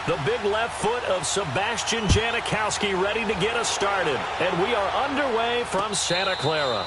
The big left foot of Sebastian Janikowski ready to get us started. And we are underway from Santa Clara.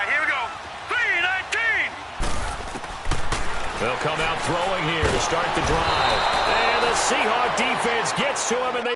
Here we go. 3-19. They'll come out throwing here to start the drive. And the Seahawk defense gets to him, and they...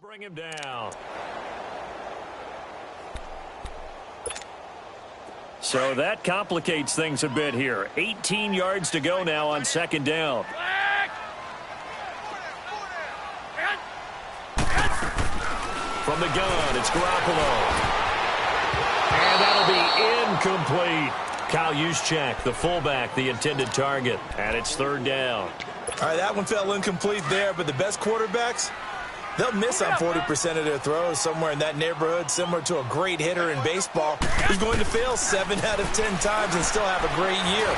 bring him down. So that complicates things a bit here. 18 yards to go now on second down. From the gun, it's Garoppolo. And that'll be incomplete. Kyle Juszczyk, the fullback, the intended target. And it's third down. All right, that one fell incomplete there, but the best quarterbacks, they'll miss on 40% of their throws, somewhere in that neighborhood, similar to a great hitter in baseball who's going to fail 7 out of 10 times and still have a great year.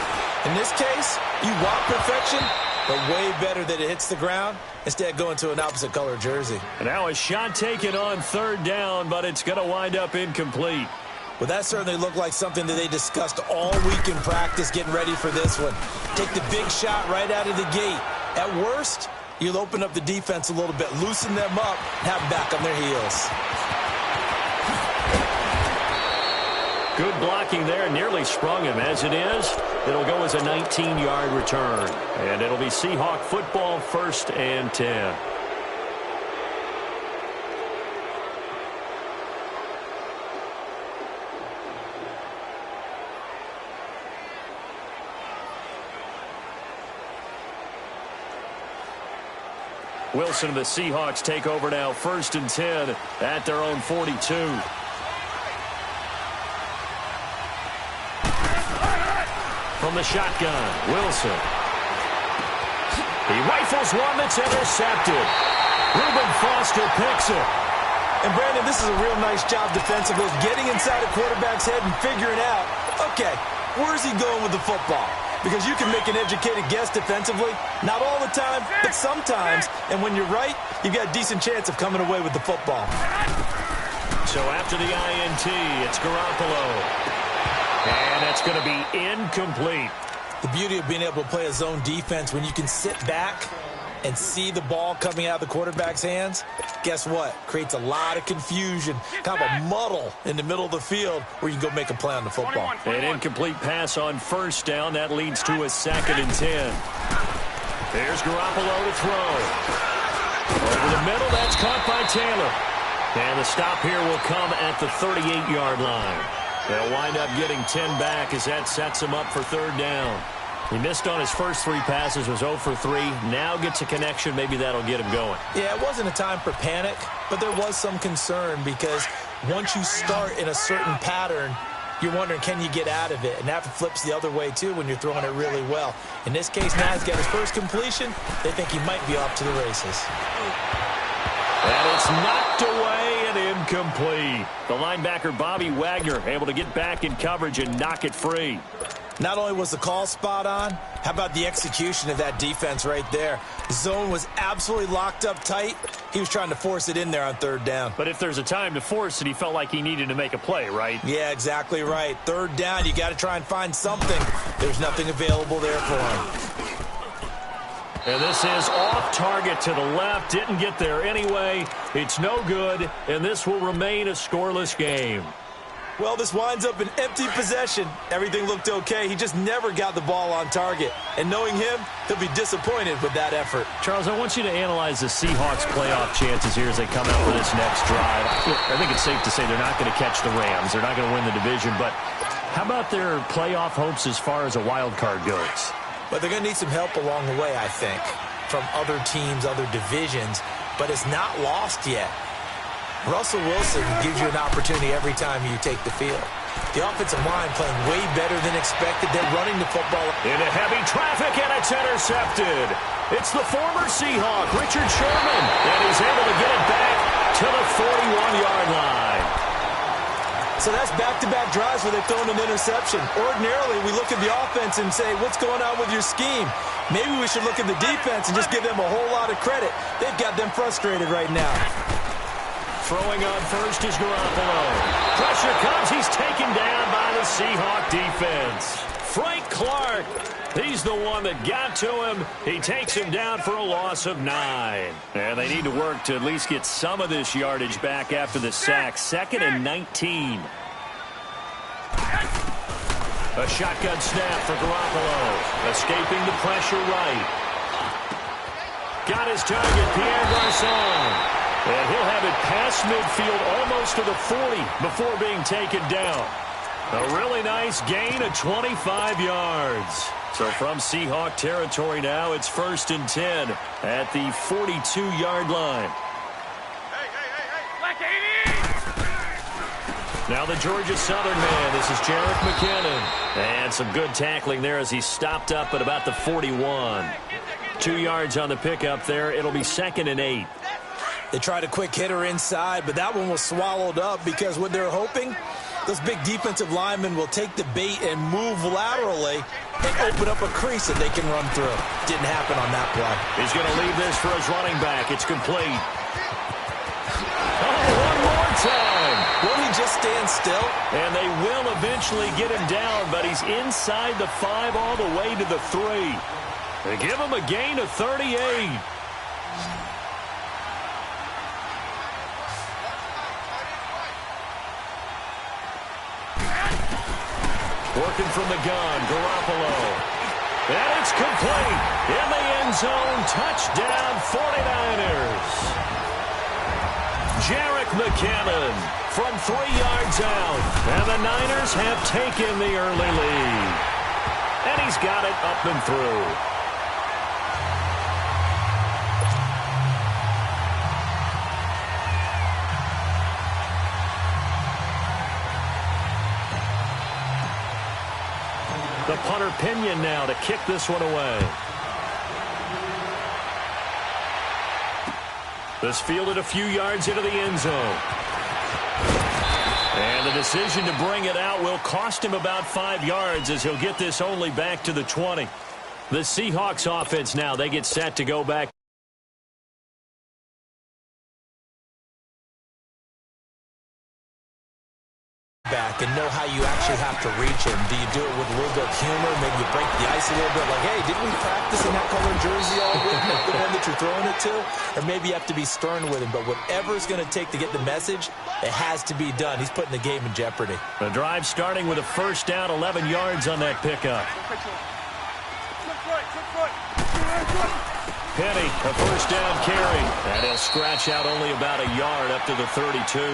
In this case, you want perfection, but way better that it hits the ground instead of going to an opposite color jersey. And now a shot taken on third down, but it's going to wind up incomplete. Well, that certainly looked like something that they discussed all week in practice getting ready for this one. Take the big shot right out of the gate. At worst, you'll open up the defense a little bit, loosen them up, and have them back on their heels. Good blocking there, nearly sprung him. As it is, it'll go as a 19-yard return. And it'll be Seahawk football, 1st and 10. Wilson and the Seahawks take over now, 1st and 10 at their own 42. From the shotgun, Wilson. He rifles one that's intercepted. Reuben Foster picks it. And, Brandon, this is a real nice job defensively, getting inside a quarterback's head and figuring out, okay, Where's he going with the football? Because you can make an educated guess defensively. Not all the time, but sometimes. And when you're right, you've got a decent chance of coming away with the football. So after the INT, it's Garoppolo. And it's going to be incomplete. The beauty of being able to play a zone defense when you can sit back and see the ball coming out of the quarterback's hands, guess what? Creates a lot of confusion, kind of a muddle in the middle of the field where you can go make a play on the football. An incomplete pass on first down. That leads to a 2nd and 10. There's Garoppolo to throw. Over the middle, that's caught by Taylor. And the stop here will come at the 38-yard line. They'll wind up getting 10 back as that sets him up for 3rd down. He missed on his first 3 passes, was 0 for 3. Now gets a connection. Maybe that'll get him going. Yeah, it wasn't a time for panic, but there was some concern because once you start in a certain pattern, you're wondering, can you get out of it? And that flips the other way, too, when you're throwing it really well. In this case, now he's got his first completion. They think he might be off to the races. And it's knocked away and incomplete. The linebacker, Bobby Wagner, able to get back in coverage and knock it free. Not only was the call spot on, how about the execution of that defense right there? The zone was absolutely locked up tight. He was trying to force it in there on 3rd down. But if there's a time to force it, he felt like he needed to make a play, right? Yeah, exactly right. 3rd down, you got to try and find something. There's nothing available there for him. And this is off target to the left. Didn't get there anyway. It's no good, and this will remain a scoreless game. Well, this winds up an empty possession. Everything looked okay. He just never got the ball on target. And knowing him, he'll be disappointed with that effort. Charles, I want you to analyze the Seahawks' playoff chances here as they come out for this next drive. I think it's safe to say they're not going to catch the Rams. They're not going to win the division. But how about their playoff hopes as far as a wild card goes? But they're going to need some help along the way, I think, from other teams, other divisions. But it's not lost yet. Russell Wilson gives you an opportunity every time you take the field. The offensive line playing way better than expected. They're running the football into heavy traffic, and it's intercepted. It's the former Seahawk, Richard Sherman, and he's able to get it back to the 41-yard line. So that's back-to-back drives where they've thrown an interception. Ordinarily, we look at the offense and say, what's going on with your scheme? Maybe we should look at the defense and just give them a whole lot of credit. They've got them frustrated right now. Throwing on first is Garoppolo. Pressure comes. He's taken down by the Seahawk defense. Frank Clark, he's the one that got to him. He takes him down for a loss of 9. And they need to work to at least get some of this yardage back after the sack. 2nd and 19. A shotgun snap for Garoppolo. Escaping the pressure right. Got his target, Pierre Garçon. And he'll have it past midfield almost to the 40 before being taken down. A really nice gain of 25 yards. So from Seahawk territory now, it's 1st and 10 at the 42-yard line. Now the Georgia Southern man, this is Jerick McKinnon. And some good tackling there as he stopped up at about the 41. 2 yards on the pickup there. It'll be 2nd and 8. They tried a quick hitter inside, but that one was swallowed up because what they're hoping, those big defensive linemen will take the bait and move laterally and open up a crease that they can run through. Didn't happen on that play. He's going to leave this for his running back. It's complete. Oh, one more time. Won't he just stand still? And they will eventually get him down, but he's inside the 5 all the way to the 3. They give him a gain of 38. Working from the gun, Garoppolo. And it's complete. In the end zone, touchdown 49ers. Jerick McKinnon from 3 yards out. And the Niners have taken the early lead. And he's got it up and through. The punter Pinion now to kick this one away. This fielded a few yards into the end zone. And the decision to bring it out will cost him about 5 yards as he'll get this only back to the 20. The Seahawks offense now, they get set to go back. Back and know how you actually have to reach him. Do you do it with a little bit of humor? Maybe you break the ice a little bit. Like, hey, didn't we practice in that color jersey all week? The one that you're throwing it to? Or maybe you have to be stern with him. But whatever it's going to take to get the message, it has to be done. He's putting the game in jeopardy. The drive starting with a first down, 11 yards on that pickup. Penny, a first down carry. And he'll scratch out only about a yard up to the 32.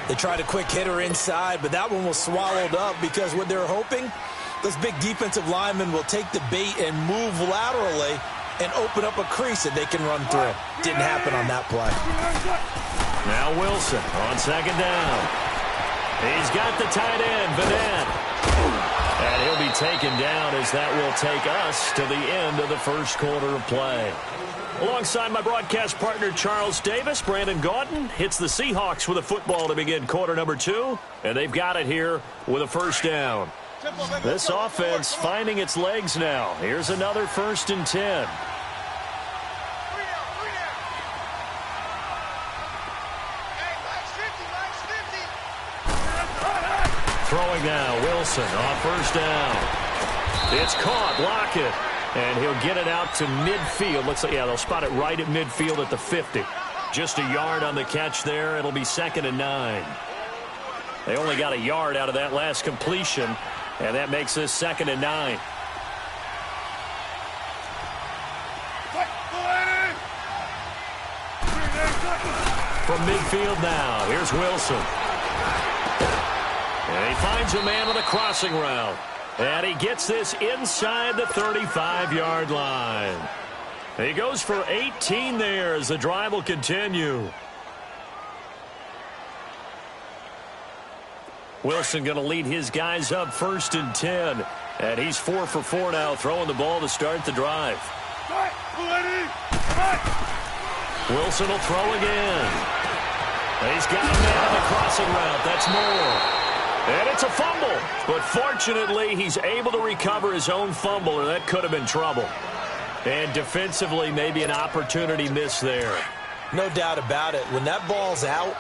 They tried a quick hitter inside, but that one was swallowed up because what they're hoping, those big defensive linemen will take the bait and move laterally and open up a crease that they can run through. Didn't happen on that play. Now Wilson on second down. He's got the tight end, Vanette. And he'll be taken down as that will take us to the end of the first quarter of play. Alongside my broadcast partner, Charles Davis, Brandon Gaudin hits the Seahawks with a football to begin quarter number 2, and they've got it here with a first down. This offense finding its legs now. Here's another 1st and 10. Throwing now, Wilson on first down. It's caught, Lockett. And he'll get it out to midfield. Looks like, yeah, they'll spot it right at midfield at the 50. Just a yard on the catch there. It'll be 2nd and 9. They only got a yard out of that last completion, and that makes this 2nd and 9. From midfield now, here's Wilson. And he finds a man with a crossing route. And he gets this inside the 35-yard line. He goes for 18 there as the drive will continue. Wilson going to lead his guys up 1st and 10. And he's 4 for 4 now, throwing the ball to start the drive. Wilson will throw again. He's got a man on the crossing route. That's more. And it's a fumble, but fortunately he's able to recover his own fumble, or that could have been trouble. And defensively, maybe an opportunity miss there. No doubt about it. When that ball's out,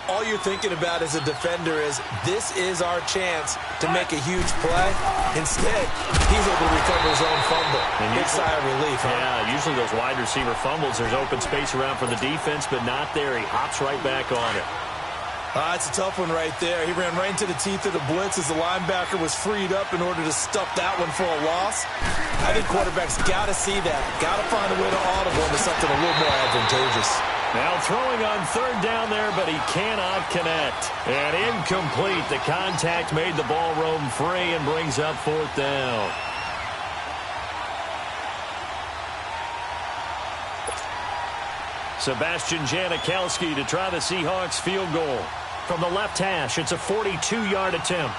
all you're thinking about as a defender is, this is our chance to make a huge play. Instead, he's able to recover his own fumble. And big sigh of relief, huh? Yeah, usually those wide receiver fumbles, there's open space around for the defense, but not there. He hops right back on it. It's a tough one right there. He ran right into the teeth of the blitz as the linebacker was freed up in order to stuff that one for a loss. I think quarterbacks got to see that. Got to find a way to audible into something a little more advantageous. Now throwing on 3rd down there, but he cannot connect. And incomplete. The contact made the ball roam free and brings up 4th down. Sebastian Janikowski to try the Seahawks field goal. From the left hash, it's a 42-yard attempt.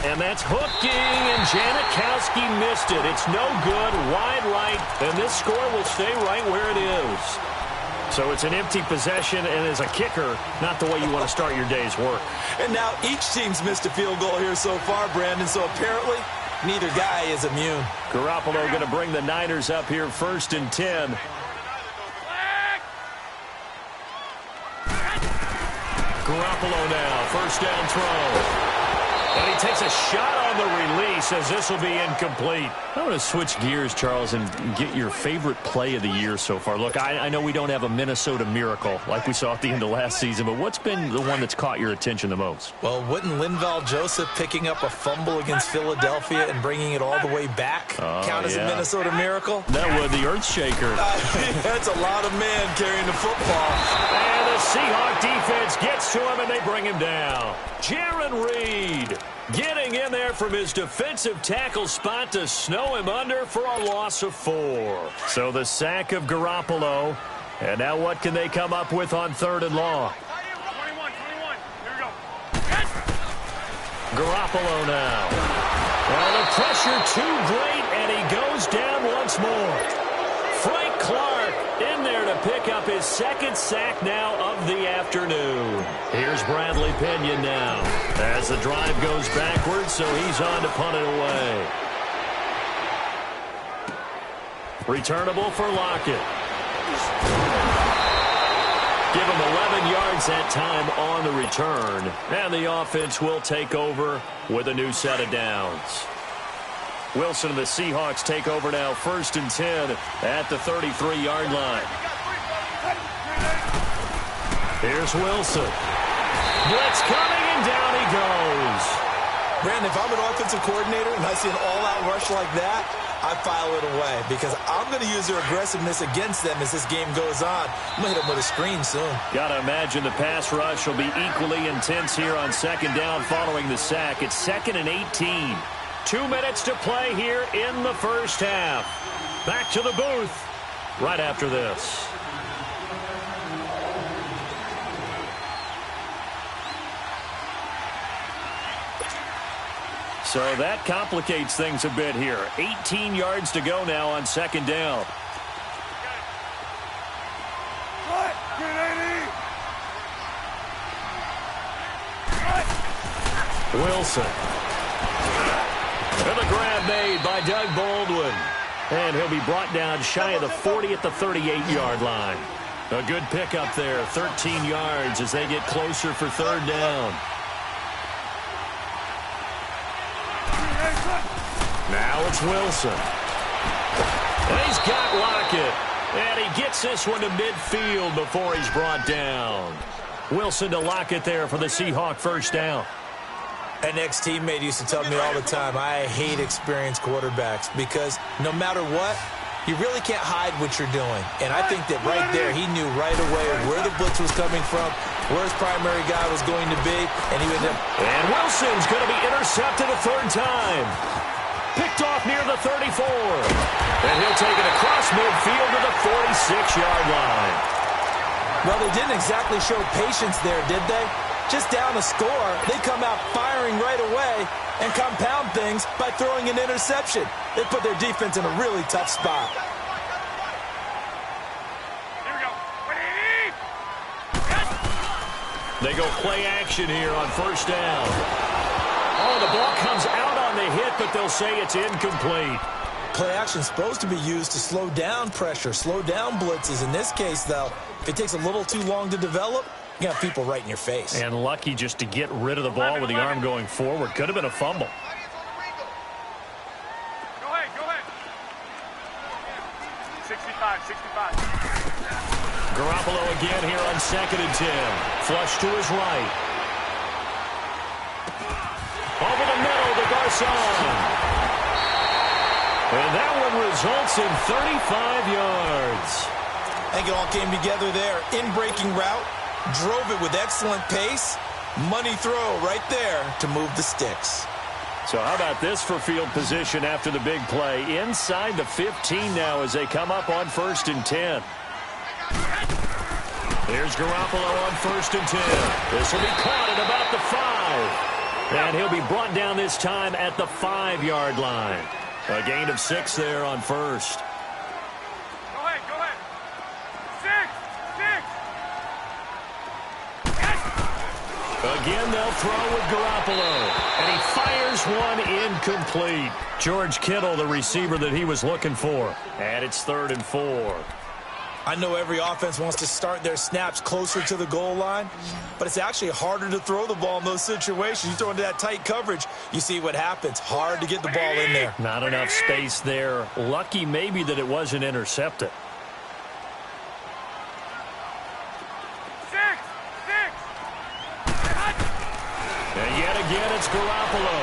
And that's hooking, and Janikowski missed it. It's no good, wide right, and this score will stay right where it is. So it's an empty possession, and as a kicker, not the way you want to start your day's work. And now each team's missed a field goal here so far, Brandon, so apparently neither guy is immune. Garoppolo going to bring the Niners up here 1st and 10. Garoppolo now, first down throw. And he takes a shot on the release as this will be incomplete. I want to switch gears, Charles, and get your favorite play of the year so far. Look, I know we don't have a Minnesota miracle like we saw at the end of last season, but what's been the one that's caught your attention the most? Well, wouldn't Linval Joseph picking up a fumble against Philadelphia and bringing it all the way back count as a Minnesota miracle? That would, the earth shaker. That's a lot of men carrying the football. And the Seahawk defense defense gets to him, and they bring him down. Jaron Reed getting in there from his defensive tackle spot to snow him under for a loss of 4. So the sack of Garoppolo. And now what can they come up with on 3rd and long? 21. Here we go. Garoppolo now. Well, the pressure too great, and he goes down once more. Frank Clark in there to pick up his 2nd sack now of the afternoon. Here's Bradley Pinion now as the drive goes backwards, so he's on to punt it away. Returnable for Lockett. Give him 11 yards that time on the return, and the offense will take over with a new set of downs. Wilson and the Seahawks take over now, 1st and 10 at the 33-yard line. Here's Wilson. Blitz coming, and down he goes. Brandon, if I'm an offensive coordinator and I see an all-out rush like that, I file it away because I'm going to use their aggressiveness against them as this game goes on. I'm going to hit them with a screen soon. Got to imagine the pass rush will be equally intense here on 2nd down following the sack. It's 2nd and 18. 2 minutes to play here in the 1st half. Back to the booth right after this. So that complicates things a bit here. 18 yards to go now on 2nd down. Wilson. And the grab made by Doug Baldwin. And he'll be brought down shy of the 40 at the 38-yard line. A good pickup there, 13 yards as they get closer for 3rd down. Now it's Wilson. And he's got Lockett. And he gets this one to midfield before he's brought down. Wilson to Lockett there for the Seahawk 1st down. An ex-teammate used to tell me all the time, I hate experienced quarterbacks because no matter what, you really can't hide what you're doing. And I think that right there, he knew right away where the blitz was coming from, where his primary guy was going to be, and he would... And Wilson's going to be intercepted a 3rd time. Picked off near the 34. And he'll take it across midfield to the 46-yard line. Well, they didn't exactly show patience there, did they? Just down a score, they come out firing right away and compound things by throwing an interception. They put their defense in a really tough spot. Here we go. They go play action here on 1st down. Oh, the ball comes out on the hit, but they'll say it's incomplete. Play action is supposed to be used to slow down pressure, slow down blitzes. In this case, though, if it takes a little too long to develop, you got people right in your face. And lucky just to get rid of the ball with the arm going forward. Could have been a fumble. Go ahead. 65. Garoppolo again here on 2nd and 10. Flush to his right. Over the middle to Garcon. And that one results in 35 yards. I think it all came together there. In-breaking route. Drove it with excellent pace. Money throw right there to move the sticks. So how about this for field position after the big play? Inside the 15 now as they come up on 1st and 10. Here's Garoppolo on 1st and 10. This will be caught at about the 5. And he'll be brought down this time at the 5-yard line. A gain of 6 there on 1st. Go ahead. 6. Again, they'll throw with Garoppolo. And he fires one incomplete. George Kittle, the receiver that he was looking for. And it's 3rd and 4. I know every offense wants to start their snaps closer to the goal line, but it's actually harder to throw the ball in those situations. You throw into that tight coverage, you see what happens. Hard to get the ball in there. Not enough space there. Lucky maybe that it wasn't intercepted. 6. And yet again, it's Garoppolo.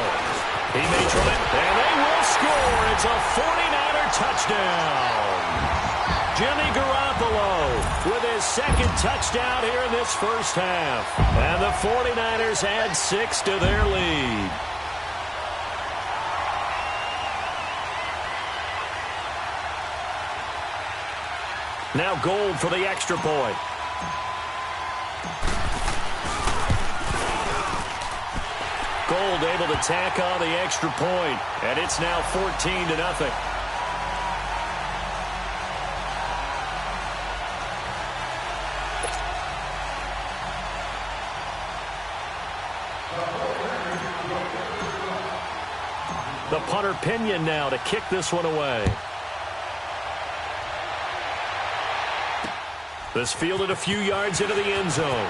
He may try it, and they will score. It's a 49er touchdown. Jimmy Garoppolo with his second touchdown here in this first half. And the 49ers add 6 to their lead. Now Gold for the extra point. Gold able to tack on the extra point, and it's now 14-0. The punter Pinion now to kick this one away. This fielded a few yards into the end zone.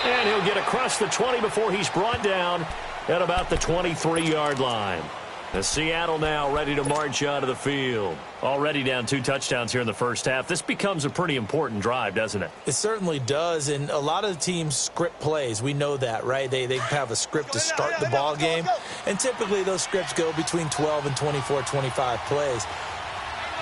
And he'll get across the 20 before he's brought down at about the 23-yard line. The Seattle now ready to march onto the field. Already down 2 touchdowns here in the first half. This becomes a pretty important drive, doesn't it? It certainly does, and a lot of the teams script plays. We know that, right? They have a script to start the ball game, and typically those scripts go between 12 and 24, 25 plays.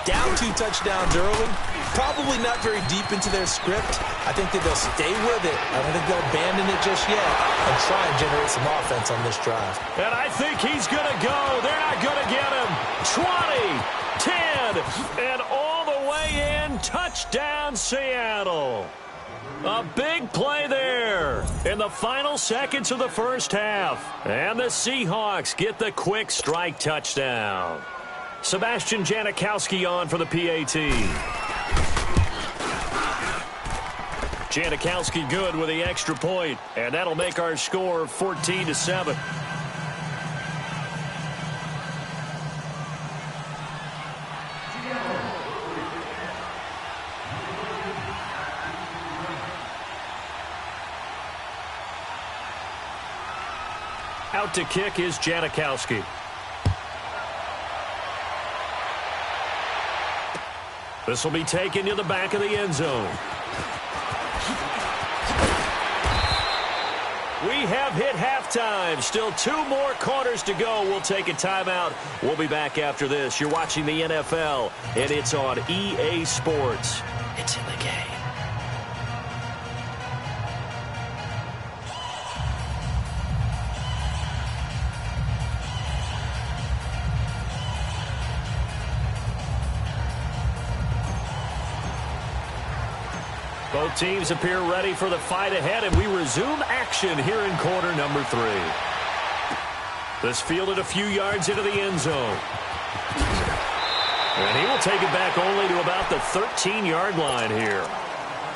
Down 2 touchdowns early, probably not very deep into their script. I think that they'll stay with it. I don't think they'll abandon it just yet and try and generate some offense on this drive. And I think he's going to go. They're not going to get him. 20, 10, and all the way in. Touchdown, Seattle. A big play there in the final seconds of the first half. And the Seahawks get the quick strike touchdown. Sebastian Janikowski on for the PAT. Janikowski good with the extra point, and that'll make our score 14-7. Out to kick is Janikowski. This will be taken to the back of the end zone. We have hit halftime. Still 2 more quarters to go. We'll take a timeout. We'll be back after this. You're watching the NFL, and it's on EA Sports. It's in the game. Both teams appear ready for the fight ahead, and we resume action here in quarter number 3. This fielded a few yards into the end zone. And he will take it back only to about the 13-yard line here.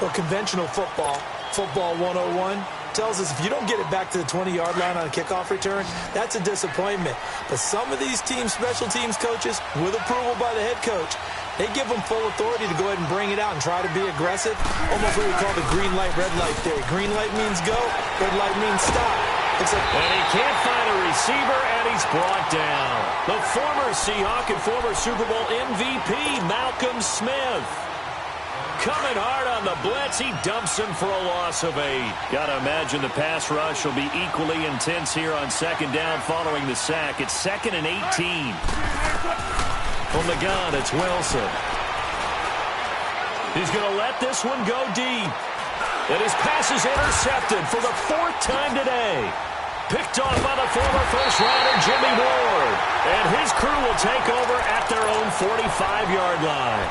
Well, conventional football 101, tells us if you don't get it back to the 20-yard line on a kickoff return, that's a disappointment. But some of these teams, special teams coaches, with approval by the head coach, they give them full authority to go ahead and bring it out and try to be aggressive. Almost what we call the green light, red light theory. Green light means go, red light means stop. And he can't find a receiver, and he's brought down. The former Seahawk and former Super Bowl MVP, Malcolm Smith. Coming hard on the blitz, he dumps him for a loss of 8. Got to imagine the pass rush will be equally intense here on second down following the sack. It's 2nd and 18. From the gun, it's Wilson. He's going to let this one go deep. And his pass is intercepted for the 4th time today. Picked off by the former first-rounder Jimmy Ward. And his crew will take over at their own 45-yard line.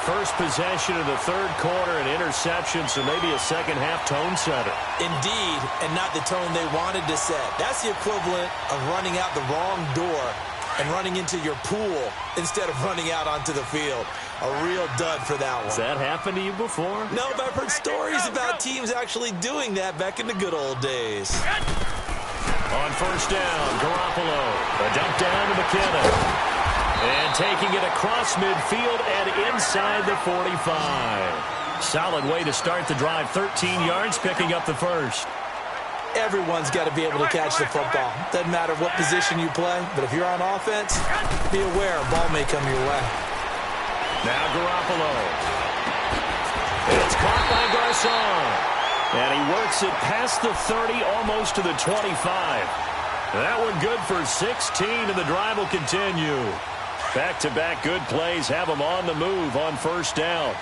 First possession of the 3rd quarter, an interception, so maybe a second-half tone setter. Indeed, and not the tone they wanted to set. That's the equivalent of running out the wrong door and running into your pool instead of running out onto the field. A real dud for that one. Has that happened to you before? No, but I've heard stories about teams actually doing that back in the good old days. On first down, Garoppolo. A dump down to McKinnon. And taking it across midfield and inside the 45. Solid way to start the drive. 13 yards, picking up the first. Everyone's got to be able to catch the football. Doesn't matter what position you play, but if you're on offense, be aware a ball may come your way. Now Garoppolo. It's caught by Garcon. And he works it past the 30, almost to the 25. That one good for 16, and the drive will continue. Back-to-back good plays have them on the move on first down.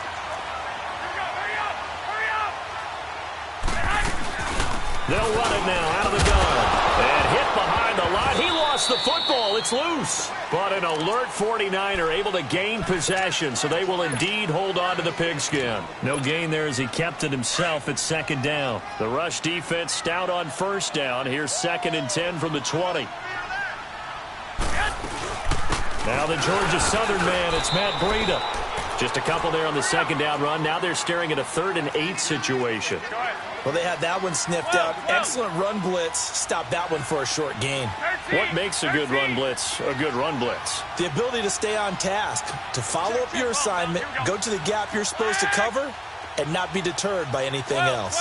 They'll run it now out of the gun. And hit behind the line. He lost the football. It's loose. But an alert 49er able to gain possession, so they will indeed hold on to the pigskin. No gain there as he kept it himself at second down. The rush defense stout on first down. Here's 2nd and 10 from the 20. Now the Georgia Southern man, it's Matt Breida. Just a couple there on the second down run. Now they're staring at a 3rd and 8 situation. Well, they had that one sniffed out. Excellent run blitz. Stop that one for a short gain. What makes a good run blitz a good run blitz? The ability to stay on task, to follow up your assignment, go to the gap you're supposed to cover, and not be deterred by anything else.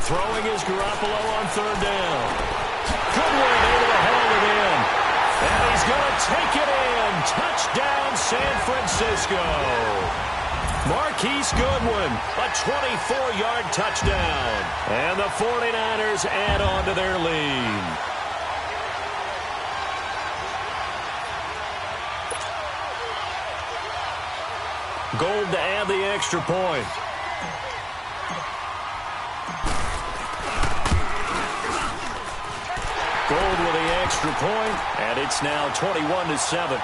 Throwing is Garoppolo on 3rd down. Goodwin able to hold it in. And he's going to take it in. Touchdown, San Francisco. Marquise Goodwin, a 24-yard touchdown. And the 49ers add on to their lead. Gold to add the extra point. Gold with the extra point, and it's now 21-7.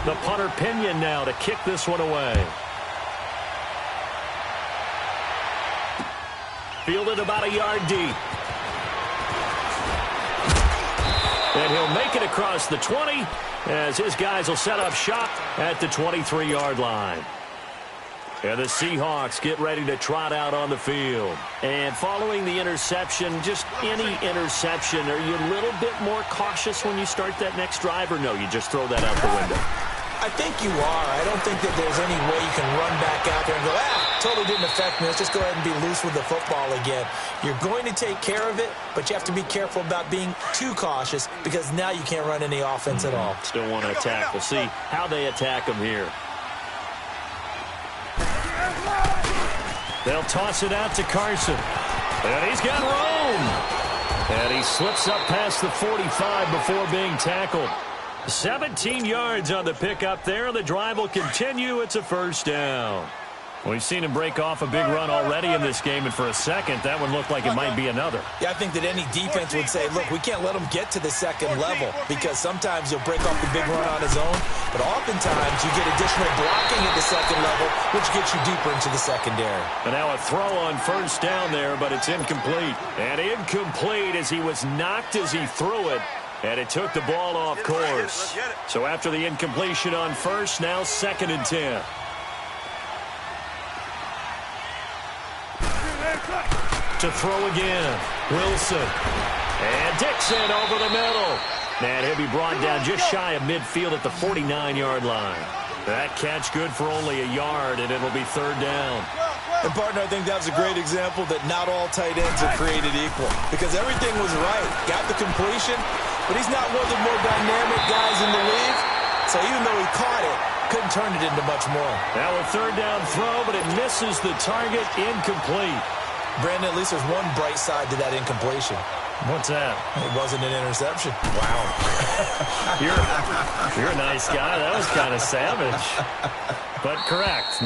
The punter Pinion now to kick this one away. Fielded about a yard deep. And he'll make it across the 20 as his guys will set up shop at the 23-yard line. And the Seahawks get ready to trot out on the field. And following the interception, just any interception, are you a little bit more cautious when you start that next drive, or no, you just throw that out the window? I think you are. I don't think that there's any way you can run back out there and go, totally didn't affect me. Let's just go ahead and be loose with the football again. You're going to take care of it, but you have to be careful about being too cautious because now you can't run any offense at all. Still want to attack. We'll see how they attack them here. They'll toss it out to Carson. And he's got room. And he slips up past the 45 before being tackled. 17 yards on the pickup there. The drive will continue. It's a first down. We've seen him break off a big run already in this game, and for a second, that one looked like it might be another. Yeah, I think that any defense would say, look, we can't let him get to the second level because sometimes he'll break off the big run on his own, but oftentimes you get additional blocking at the second level, which gets you deeper into the secondary. And now a throw on first down there, but it's incomplete. And incomplete as he was knocked as he threw it, and it took the ball off course. So after the incompletion on first, now 2nd and 10. To throw again, Wilson. And Dixon over the middle. And he'll be brought down just shy of midfield at the 49-yard line. That catch good for only a yard, and it'll be 3rd down. And, partner, I think that was a great example that not all tight ends are created equal because everything was right. Got the completion, but he's not one of the more dynamic guys in the league. So even though he caught it, couldn't turn it into much more. Now a 3rd down throw, but it misses the target, incomplete. Brandon, at least there's one bright side to that incompletion. What's that? It wasn't an interception. Wow. You're a nice guy. That was kind of savage. But correct.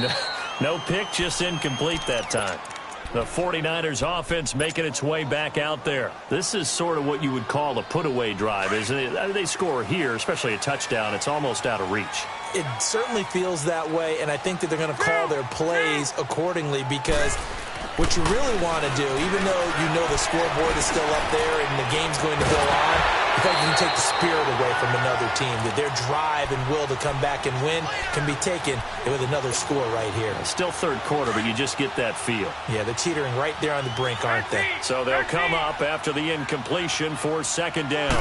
No pick, just incomplete that time. The 49ers offense making its way back out there. This is sort of what you would call a put-away drive, isn't it? They score here, especially a touchdown. It's almost out of reach. It certainly feels that way, and I think that they're going to call their plays accordingly because what you really want to do, even though you know the scoreboard is still up there and the game's going to go on, you think you can take the spirit away from another team, that their drive and will to come back and win can be taken with another score right here. Still 3rd quarter, but you just get that feel. Yeah, they're teetering right there on the brink, aren't they? So they'll come up after the incompletion for 2nd down.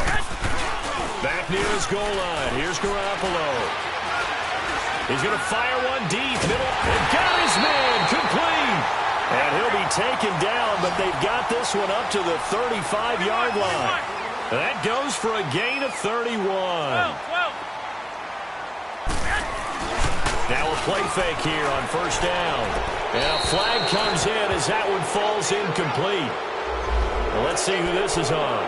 Back near his goal line. Here's Garoppolo. He's going to fire one deep, middle, and got his man, complete. And he'll be taken down, but they've got this one up to the 35-yard line. That goes for a gain of 31. Now a play fake here on first down. And a flag comes in as that one falls incomplete. Well, let's see who this is on.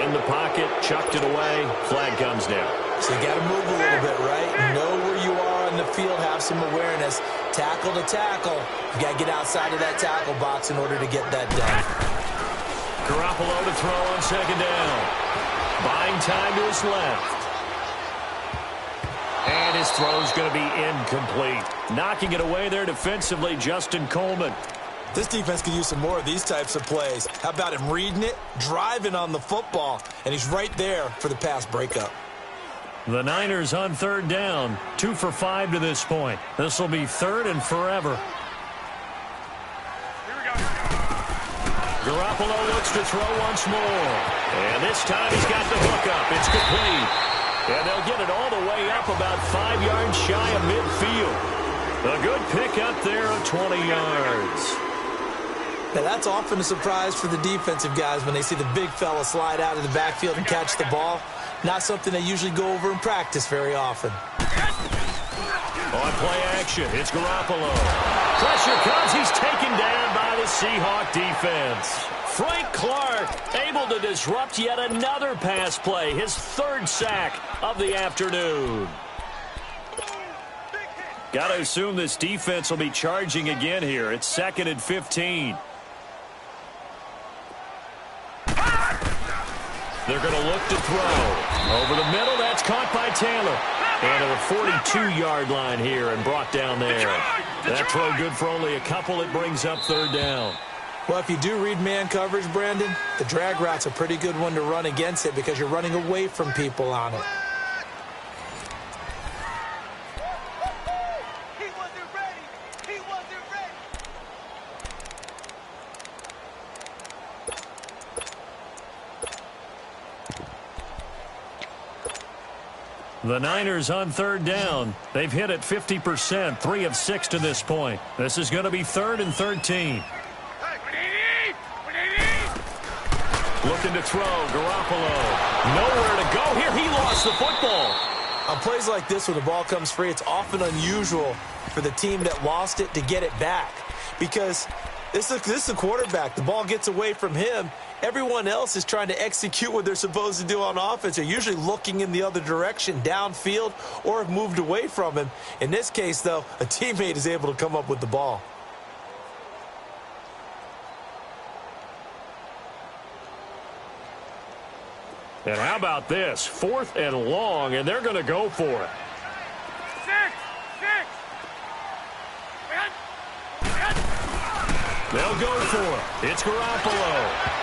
In the pocket, chucked it away, flag comes down. So you got to move a little bit, right? Know where you are on the field, have some awareness. Tackle to tackle. You got to get outside of that tackle box in order to get that done. Garoppolo to throw on second down. Buying time to his left. And his throw's going to be incomplete. Knocking it away there defensively, Justin Coleman. This defense could use some more of these types of plays. How about him reading it, driving on the football, and he's right there for the pass breakup. The Niners on third down, 2 for 5 to this point. This will be third and forever. Here we go. Garoppolo looks to throw once more. And this time he's got the hook up. It's complete. And they'll get it all the way up about 5 yards shy of midfield. A good pickup there of 20 yards. Now, that's often a surprise for the defensive guys when they see the big fella slide out of the backfield and catch the ball. Not something they usually go over in practice very often. On play action, it's Garoppolo. Pressure comes. He's taken down by the Seahawk defense. Frank Clark able to disrupt yet another pass play. His third sack of the afternoon. Got to assume this defense will be charging again here. It's 2nd and 15. They're going to look to throw. Over the middle, that's caught by Taylor. And to the 42-yard line here and brought down there. That throw good for only a couple. It brings up third down. Well, if you do read man coverage, Brandon, the drag route's a pretty good one to run against it because you're running away from people on it. The Niners on third down. They've hit it 50%, 3 of 6 to this point. This is going to be 3rd and 13. Looking to throw, Garoppolo. Nowhere to go here. He lost the football. On plays like this, when the ball comes free, it's often unusual for the team that lost it to get it back. Because this is the quarterback. The ball gets away from him. Everyone else is trying to execute what they're supposed to do on offense. They're usually looking in the other direction, downfield, or have moved away from him. In this case, though, a teammate is able to come up with the ball. And how about this? 4th and long, and they're going to go for it. 6. They'll go for it. It's Garoppolo.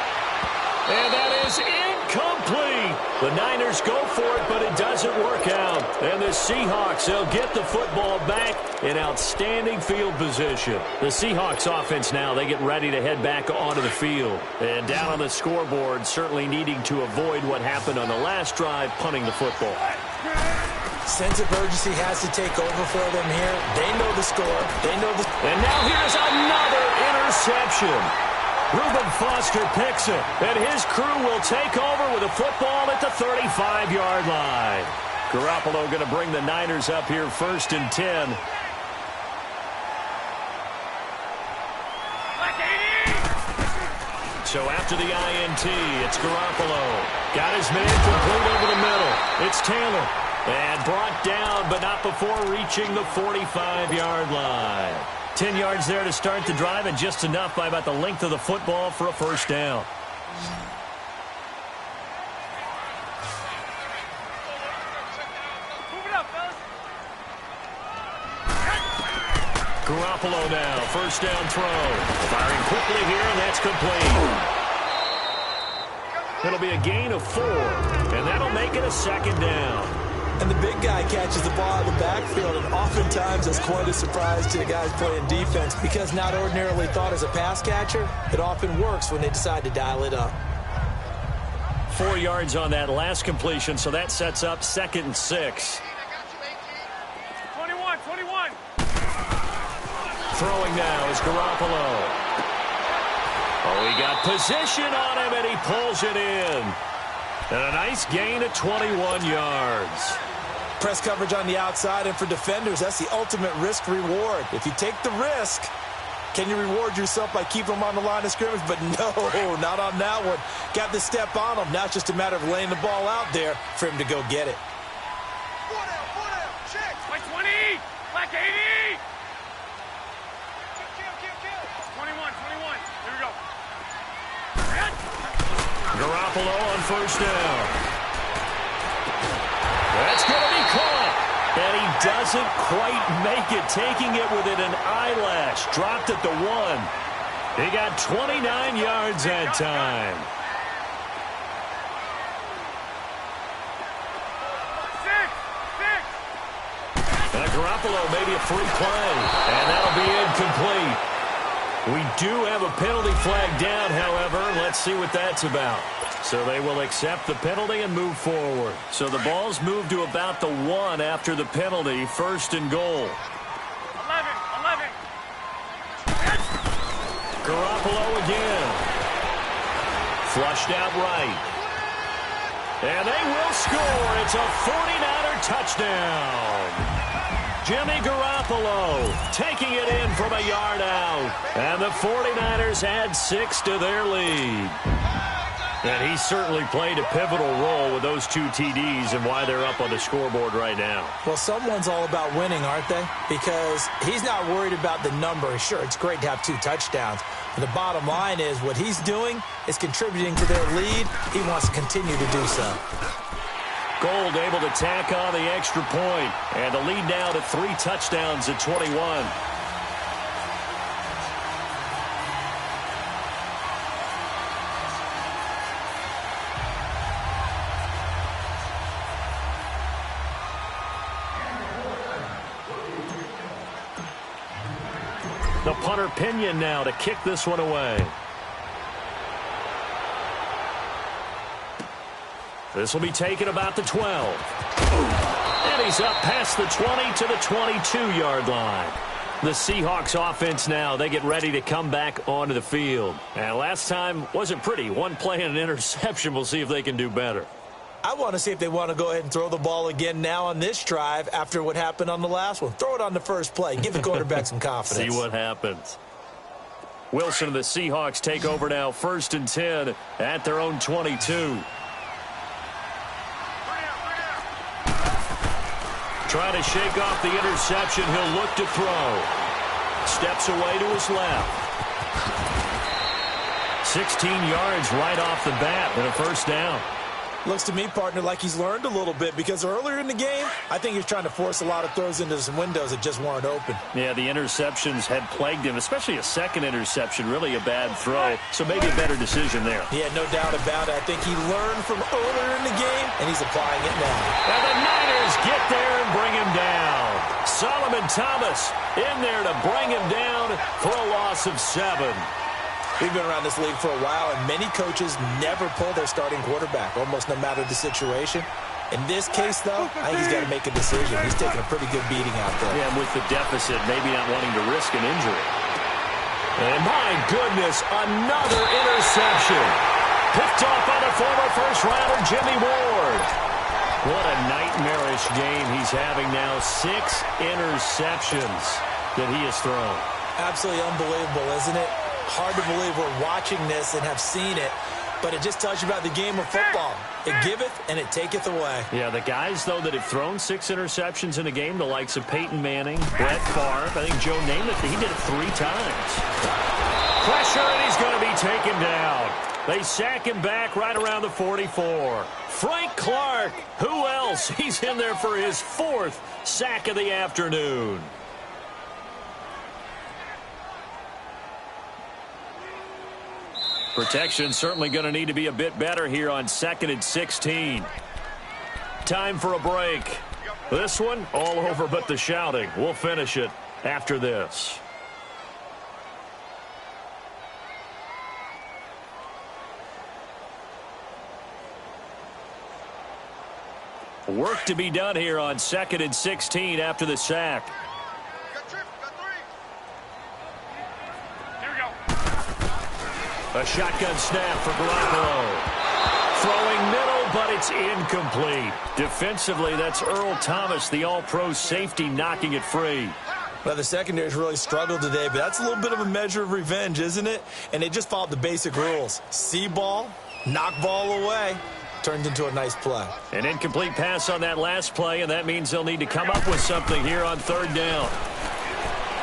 And that is incomplete. The Niners go for it, but it doesn't work out. And the Seahawks, they'll get the football back in outstanding field position. The Seahawks offense now, they get ready to head back onto the field. And down on the scoreboard, certainly needing to avoid what happened on the last drive, punting the football. Sense of urgency has to take over for them here. They know the score. They know the... And now here's another interception. Reuben Foster picks it, and his crew will take over with a football at the 35-yard line. Garoppolo going to bring the Niners up here 1st and 10. So after the INT, it's Garoppolo. Got his man complete over the middle. It's Taylor. And brought down, but not before reaching the 45-yard line. 10 yards there to start the drive, and just enough by about the length of the football for a first down. Move it up, fellas. Garoppolo now, first down throw. Firing quickly here, and that's complete. It'll be a gain of 4, and that'll make it a 2nd down. And the big guy catches the ball out of the backfield, and oftentimes that's quite a surprise to the guys playing defense because not ordinarily thought as a pass catcher, it often works when they decide to dial it up. 4 yards on that last completion, so that sets up 2nd and 6. 21. Throwing now is Garoppolo. Oh, he got position on him, and he pulls it in. And a nice gain of 21 yards. Press coverage on the outside, and for defenders, that's the ultimate risk-reward. If you take the risk, can you reward yourself by keeping them on the line of scrimmage? But no, not on that one. Got the step on him. Now it's just a matter of laying the ball out there for him to go get it. 20, black 80. 21. Here we go. Garoppolo on first down. That's going to be caught. And he doesn't quite make it, taking it within an eyelash. Dropped at the 1. He got 29 yards that time. Now Garoppolo, maybe a free play. And that'll be incomplete. We do have a penalty flag down, however. Let's see what that's about. So they will accept the penalty and move forward. So the ball's moved to about the 1 after the penalty. First and goal. 11. Garoppolo again. Flushed out right. And they will score. It's a 49er touchdown. Jimmy Garoppolo taking it in from a yard out. And the 49ers add 6 to their lead. And he certainly played a pivotal role with those 2 TDs and why they're up on the scoreboard right now. Well, someone's all about winning, aren't they? Because he's not worried about the number. Sure, it's great to have 2 touchdowns. But the bottom line is what he's doing is contributing to their lead. He wants to continue to do so. Gold able to tack on the extra point. And the lead now to 3 touchdowns at 21. The punter Pinion now to kick this one away. This will be taken about the 12. And he's up past the 20 to the 22-yard line. The Seahawks offense now, they get ready to come back onto the field. And last time wasn't pretty. One play and an interception. We'll see if they can do better. I want to see if they want to go ahead and throw the ball again now on this drive after what happened on the last one. Throw it on the first play. Give the quarterback some confidence. See what happens. Wilson and the Seahawks take over now, 1st and 10 at their own 22. Trying to shake off the interception. He'll look to throw. Steps away to his left. 16 yards right off the bat and a first down. Looks to me, partner, like he's learned a little bit because earlier in the game, I think he was trying to force a lot of throws into some windows that just weren't open. Yeah, the interceptions had plagued him, especially a second interception, really a bad throw. So maybe a better decision there. Yeah, no doubt about it. I think he learned from earlier in the game, and he's applying it now. And the Niners get there and bring him down. Solomon Thomas in there to bring him down for a loss of 7. We've been around this league for a while, and many coaches never pull their starting quarterback, almost no matter the situation. In this case, though, I think he's got to make a decision. He's taking a pretty good beating out there. Yeah, and with the deficit, maybe not wanting to risk an injury. And my goodness, another interception. Picked off by the former first-rounder, Jimmy Ward. What a nightmarish game he's having now. 6 interceptions that he has thrown. Absolutely unbelievable, isn't it? Hard to believe we're watching this and have seen it, but it just tells you about the game of football. It giveth and it taketh away. Yeah, the guys, though, that have thrown 6 interceptions in a game, the likes of Peyton Manning, Brett Favre, I think Joe Namath, he did it 3 times. Pressure, and he's going to be taken down. They sack him back right around the 44. Frank Clark, who else? He's in there for his 4th sack of the afternoon. Protection certainly going to need to be a bit better here on 2nd and 16. Time for a break. This one all over but the shouting. We'll finish it after this. Work to be done here on 2nd and 16 after the sack. A shotgun snap for Garoppolo. Throwing middle, but it's incomplete. Defensively, that's Earl Thomas, the all-pro safety, knocking it free. Well, the secondary's really struggled today, but that's a little bit of a measure of revenge, isn't it? And they just followed the basic rules. See ball, knock ball away. Turned into a nice play. An incomplete pass on that last play, and that means they'll need to come up with something here on third down.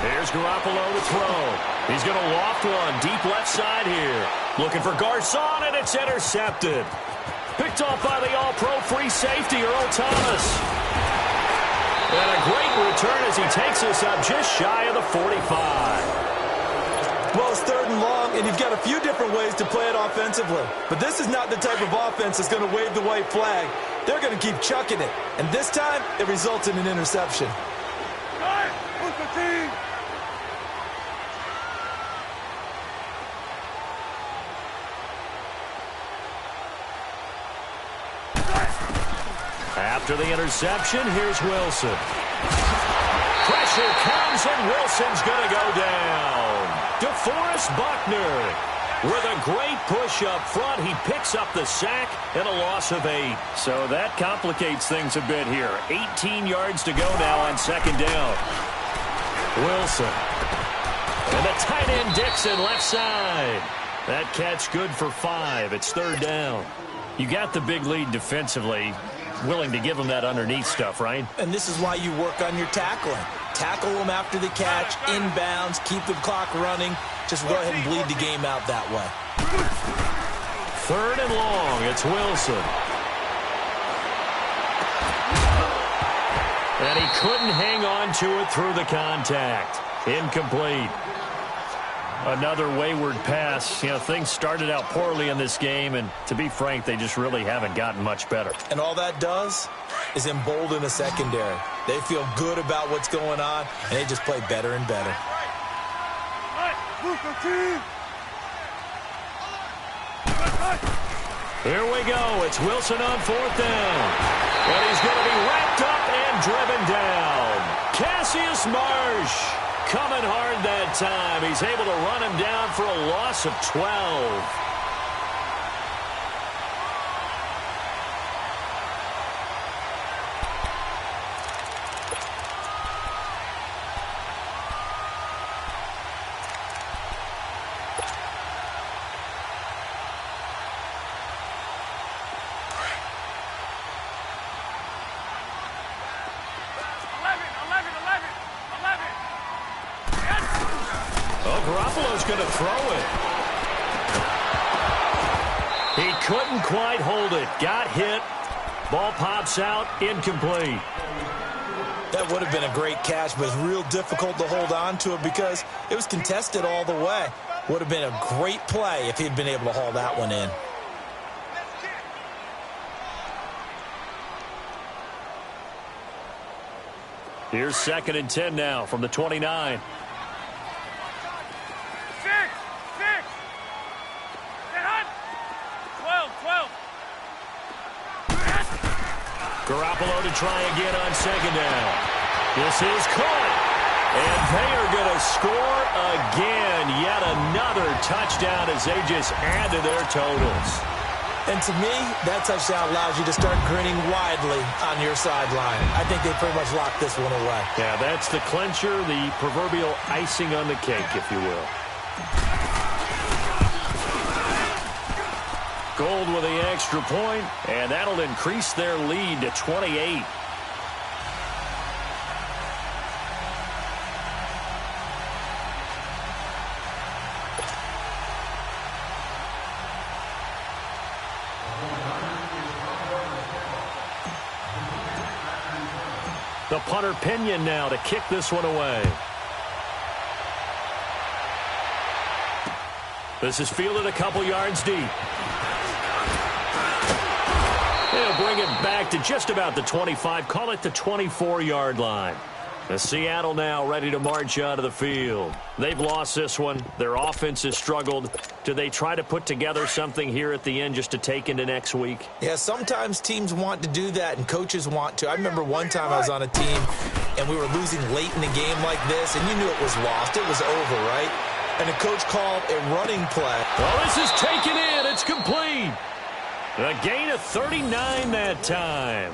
Here's Garoppolo to throw. He's going to loft one deep left side here. Looking for Garcon, and it's intercepted. Picked off by the all-pro free safety, Earl Thomas. And a great return as he takes us up just shy of the 45. Well, it's third and long, and you've got a few different ways to play it offensively. But this is not the type of offense that's going to wave the white flag. They're going to keep chucking it. And this time, it results in an interception. After the interception, here's Wilson. Pressure comes, and Wilson's going to go down. DeForest Buckner with a great push up front. He picks up the sack and a loss of 8. So that complicates things a bit here. 18 yards to go now on second down. Wilson. And the tight end Dixon left side. That catch good for 5. It's third down. You got the big lead defensively. Willing to give them that underneath stuff, right? And this is why you work on your tackling. Tackle them after the catch, inbounds, keep the clock running. Just go ahead and bleed the game out that way. Third and long, it's Wilson. And he couldn't hang on to it through the contact. Incomplete. Another wayward pass. You know, things started out poorly in this game, and to be frank, they just really haven't gotten much better. And all that does is embolden a secondary. They feel good about what's going on, and they just play better and better. Here we go. It's Wilson on fourth down. And he's going to be wrapped up and driven down. Cassius Marsh. Coming hard that time. He's able to run him down for a loss of 12. Garoppolo's going to throw it. He couldn't quite hold it. Got hit. Ball pops out. Incomplete. That would have been a great catch, but it's real difficult to hold on to it because it was contested all the way. Would have been a great play if he'd been able to haul that one in. Here's 2nd and 10 now from the 29. Garoppolo to try again on second down. This is caught. And they are going to score again. Yet another touchdown as they just add to their totals. And to me, that touchdown allows you to start grinning widely on your sideline. I think they pretty much locked this one away. Yeah, that's the clincher, the proverbial icing on the cake, if you will. Gold with the extra point, and that'll increase their lead to 28. The punter Pinion now to kick this one away. This is fielded a couple yards deep. They'll bring it back to just about the 25. Call it the 24-yard line. The Seattle now ready to march out of the field. They've lost this one. Their offense has struggled. Do they try to put together something here at the end just to take into next week? Yeah, sometimes teams want to do that and coaches want to. I remember one time I was on a team and we were losing late in a game like this, and you knew it was lost. It was over, right? And the coach called a running play. Well, this is taken in. It's complete. A gain of 39 that time.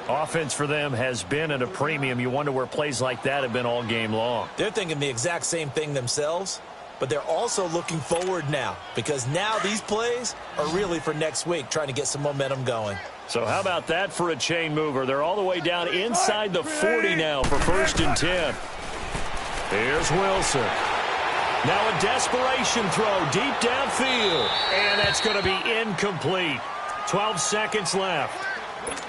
Offense for them has been at a premium. You wonder where plays like that have been all game long. They're thinking the exact same thing themselves, but they're also looking forward now because now these plays are really for next week, trying to get some momentum going. So how about that for a chain mover? They're all the way down inside the 40 now for 1st and 10. Here's Wilson. Now a desperation throw deep downfield, and that's going to be incomplete. 12 seconds left.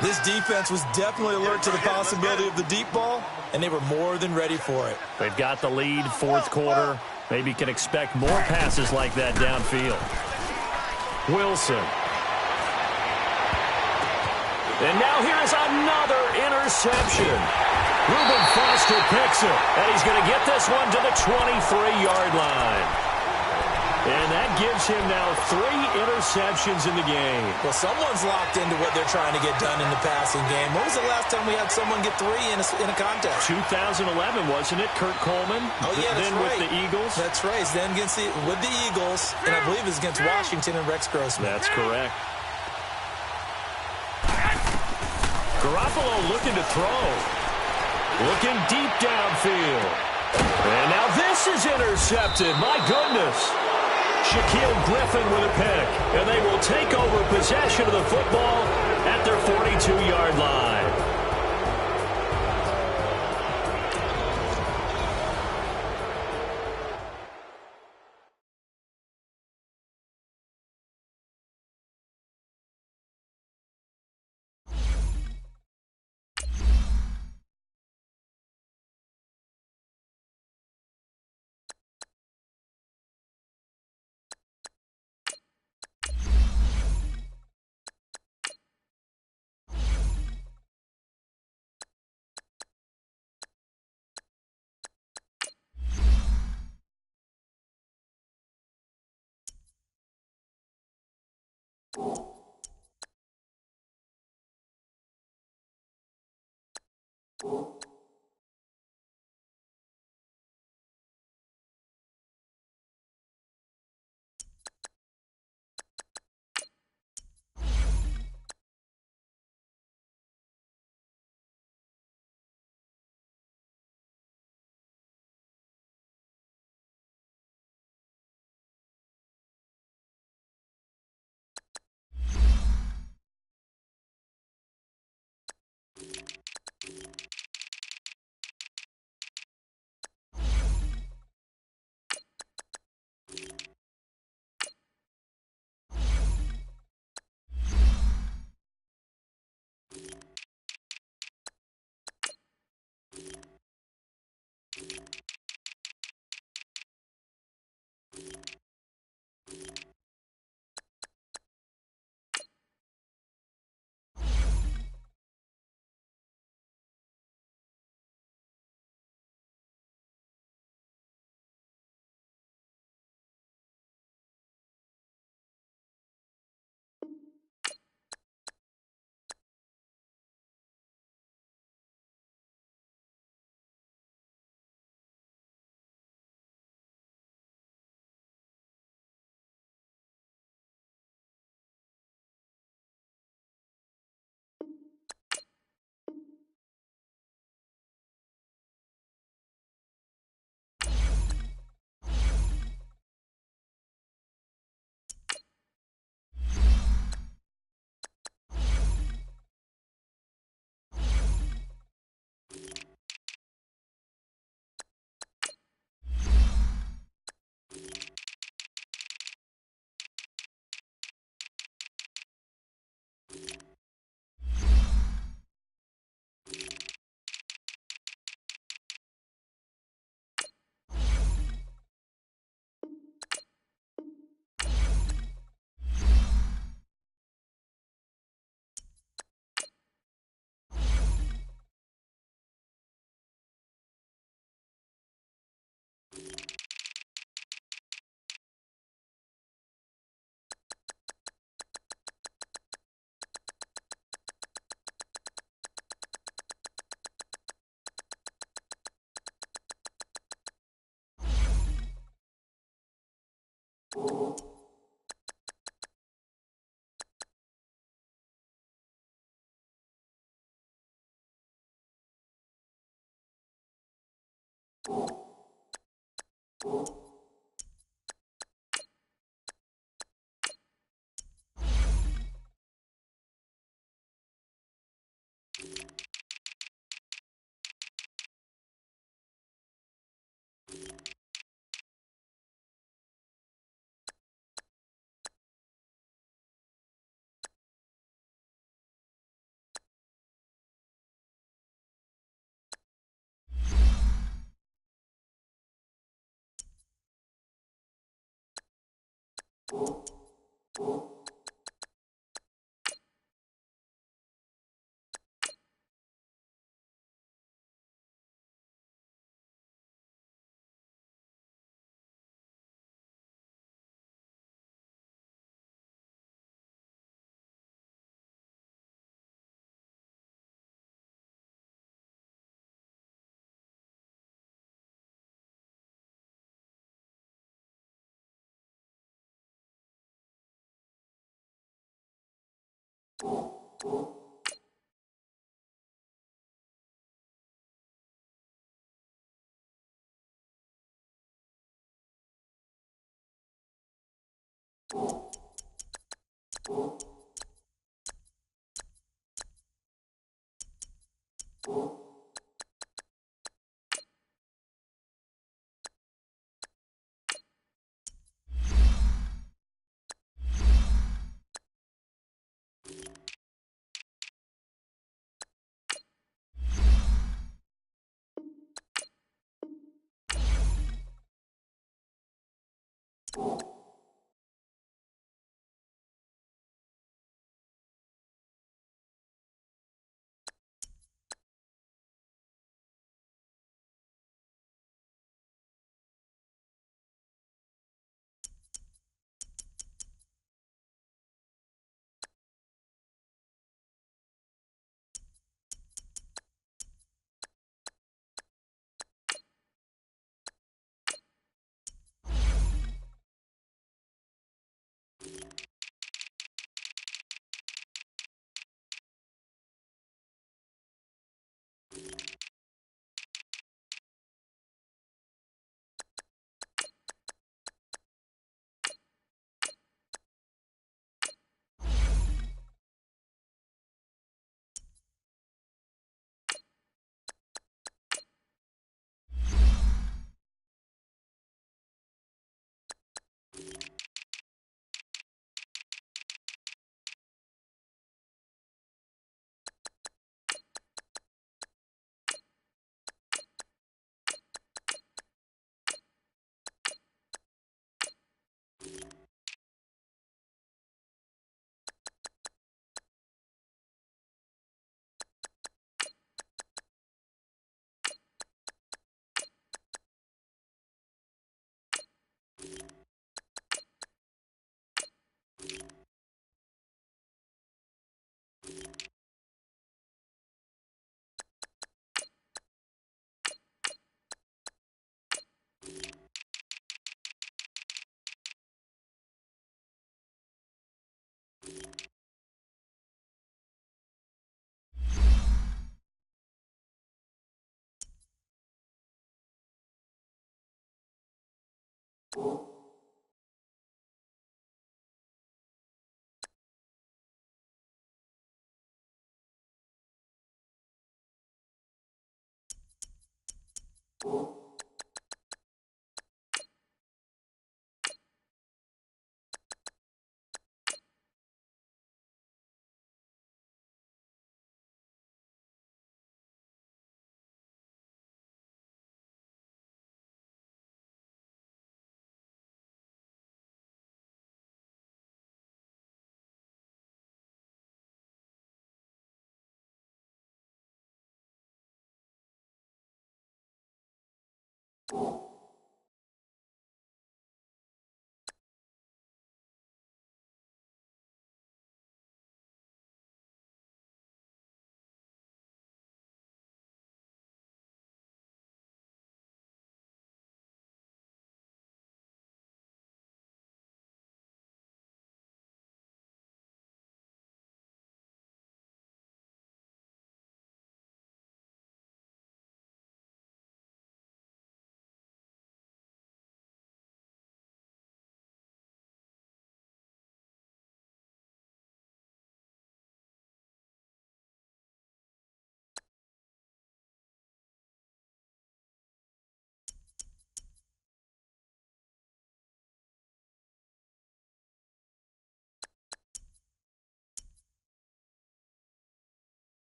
This defense was definitely alert to the possibility of the deep ball, and they were more than ready for it. They've got the lead, 4th quarter. Maybe can expect more passes like that downfield. Wilson. And now here is another interception. Reuben Foster picks it, and he's going to get this one to the 23-yard line. And that gives him now 3 interceptions in the game. Well, someone's locked into what they're trying to get done in the passing game. When was the last time we had someone get 3 in a contest? 2011, wasn't it? Kurt Coleman? Oh, yeah, that's then right. With the Eagles? That's right. Then with the Eagles, and I believe it's against Washington and Rex Grossman. That's correct. Garoppolo looking to throw. Looking deep downfield. And now this is intercepted. My goodness. Shaquille Griffin with a pick. And they will take over possession of the football at their 42-yard line.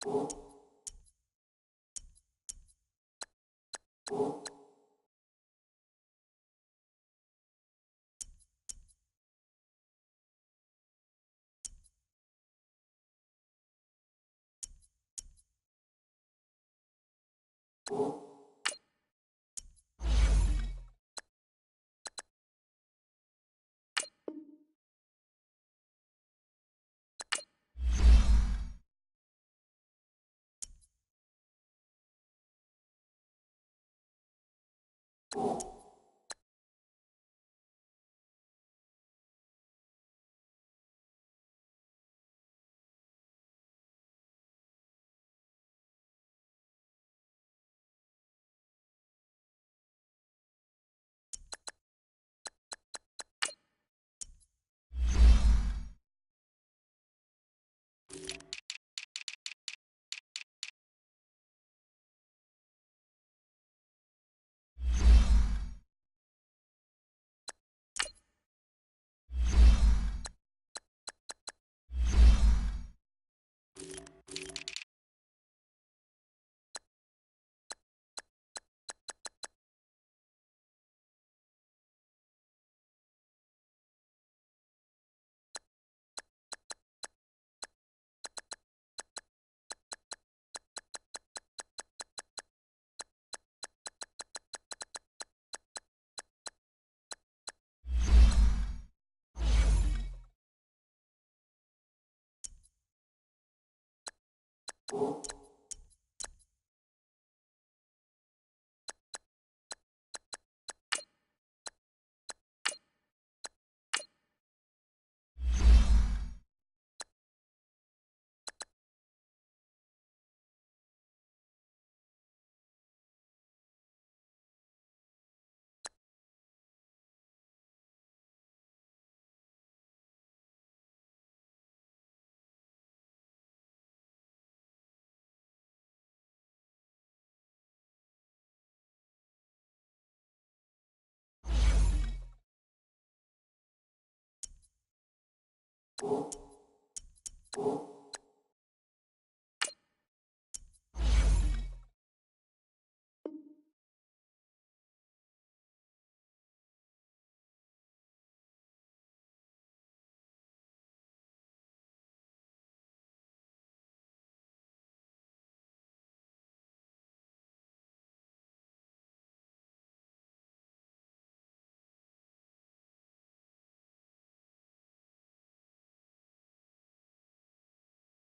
You